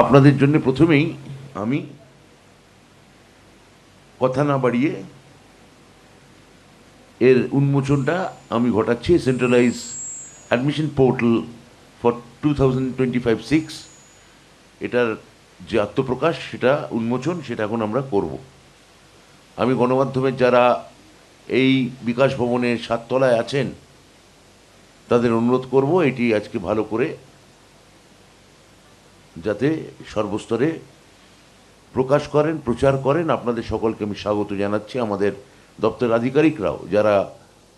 আপনাদের জন্য প্রথমেই আমি কথা না বাড়িয়ে এর উন্মোচনটা আমি ঘটাচ্ছি। সেন্ট্রালাইজ অ্যাডমিশন পোর্টাল ফর 2025-6 এটার যে আত্মপ্রকাশ, সেটা উন্মোচন, সেটা এখন আমরা করব। আমি গণমাধ্যমের যারা এই বিকাশ ভবনের 7 তলায় আছেন তাদের অনুরোধ করব এটি আজকে ভালো করে যাতে সর্বস্তরে প্রকাশ করেন, প্রচার করেন। আপনাদের সকলকে আমি স্বাগত জানাচ্ছি। আমাদের দপ্তরের আধিকারিকরাও যারা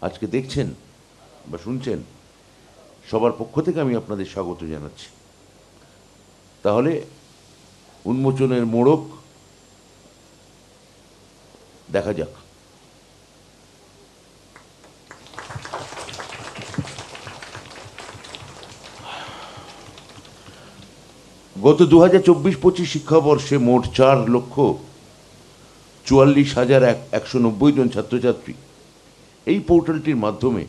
আজকে দেখছেন বা শুনছেন, সবার পক্ষ থেকে আমি আপনাদের স্বাগত জানাচ্ছি। তাহলে উন্মোচনের মোড়ক দেখা যাক। গত 2024-25 শিক্ষাবর্ষে মোট 4,44,190 জন ছাত্রছাত্রী এই পোর্টালটির মাধ্যমে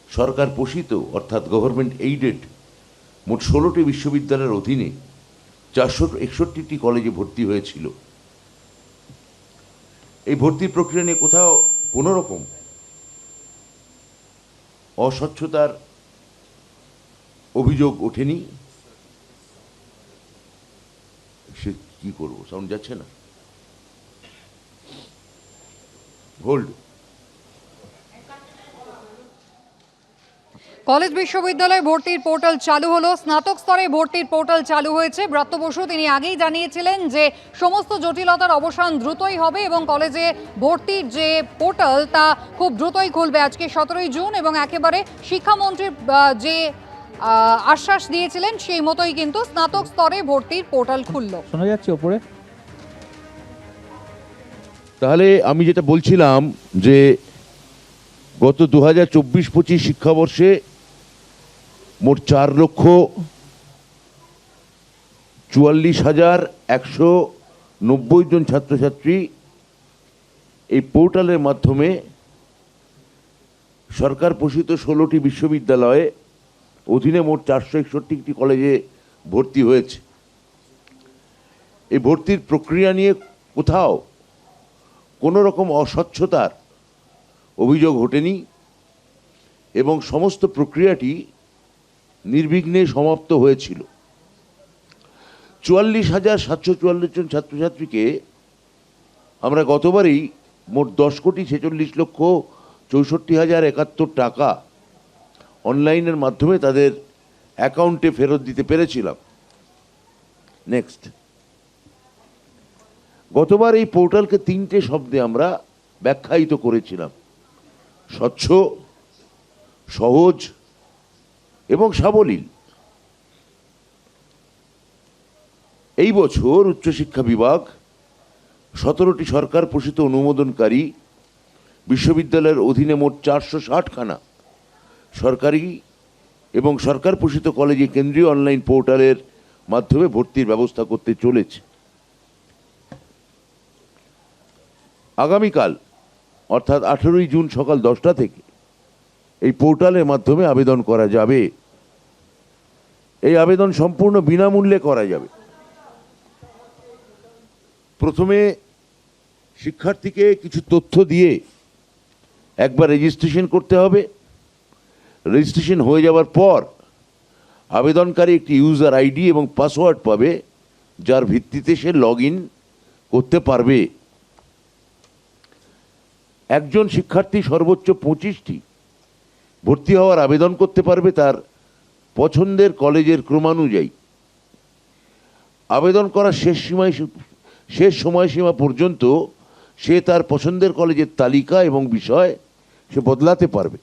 সরকার পোষিত অর্থাৎ গভর্নমেন্ট এইডেড মোট 16টি বিশ্ববিদ্যালয়ের অধীনে 461টি কলেজে ভর্তি হয়েছিল। এই ভর্তির প্রক্রিয়া নিয়ে কোথাও কোনো রকম অস্বচ্ছতার অভিযোগ ওঠেনি। সে কি করবো, সাউন্ড যাচ্ছে না, হোল্ড। কলেজ বিশ্ববিদ্যালয়ে ভর্তির পোর্টাল চালু হলো। স্নাতক স্তরে ভর্তির পোর্টাল চালু হয়েছে। ব্রাত্য বসু তিনি আগেই জানিয়েছিলেন যে সমস্ত জটিলতার অবসান দ্রুতই হবে এবং কলেজে ভর্তির যে পোর্টাল তা খুব দ্রুতই খুলবে। আজকে 17ই জুন এবং একেবারে শিক্ষামন্ত্রীর যে আশ্বাস দিয়েছিলেন সেই মতোই কিন্তু স্নাতক স্তরে ভর্তির পোর্টাল খুলল। শোনা যাচ্ছে ওপরে। তাহলে আমি যেটা বলছিলাম যে গত 2024-25 শিক্ষাবর্ষে মোট 4,44,190 জন ছাত্রছাত্রী এই পোর্টালের মাধ্যমে সরকার পোষিত 16টি বিশ্ববিদ্যালয়ে অধীনে মোট 461টি কলেজে ভর্তি হয়েছে। এই ভর্তির প্রক্রিয়া নিয়ে কোথাও কোনো রকম অস্বচ্ছতার অভিযোগ ওঠেনি এবং সমস্ত প্রক্রিয়াটি নির্বিঘ্নে সমাপ্ত হয়েছিল। 44,744 জন ছাত্রছাত্রীকে আমরা গতবারই মোট 10,46,64,071 টাকা অনলাইনের মাধ্যমে তাদের অ্যাকাউন্টে ফেরত দিতে পেরেছিলাম। নেক্সট, গতবার এই পোর্টালকে 3টে শব্দে আমরা ব্যাখ্যায়িত করেছিলাম: স্বচ্ছ, সহজ এবং সাবলীল। এই বছর উচ্চশিক্ষা বিভাগ 17টি সরকার পোষিত অনুমোদনকারী বিশ্ববিদ্যালয়ের অধীনে মোট 460খানা সরকারি এবং সরকার পোষিত কলেজে কেন্দ্রীয় অনলাইন পোর্টালের মাধ্যমে ভর্তির ব্যবস্থা করতে চলেছে। আগামীকাল অর্থাৎ 18ই জুন সকাল 10টা থেকে এই পোর্টালের মাধ্যমে আবেদন করা যাবে। এই আবেদন সম্পূর্ণ বিনামূল্যে করা যাবে। প্রথমে শিক্ষার্থীকে কিছু তথ্য দিয়ে একবার রেজিস্ট্রেশন করতে হবে। রেজিস্ট্রেশন হয়ে যাওয়ার পর আবেদনকারী একটি ইউজার আইডি এবং পাসওয়ার্ড পাবে, যার ভিত্তিতে সে লগ ইন করতে পারবে। একজন শিক্ষার্থী সর্বোচ্চ 25টি ভর্তি হওয়ার আবেদন করতে পারবে তার পছন্দের কলেজের ক্রমানুযায়ী। আবেদন করার শেষ সময়সীমা পর্যন্ত সে তার পছন্দের কলেজের তালিকা এবং বিষয় সে বদলাতে পারবে।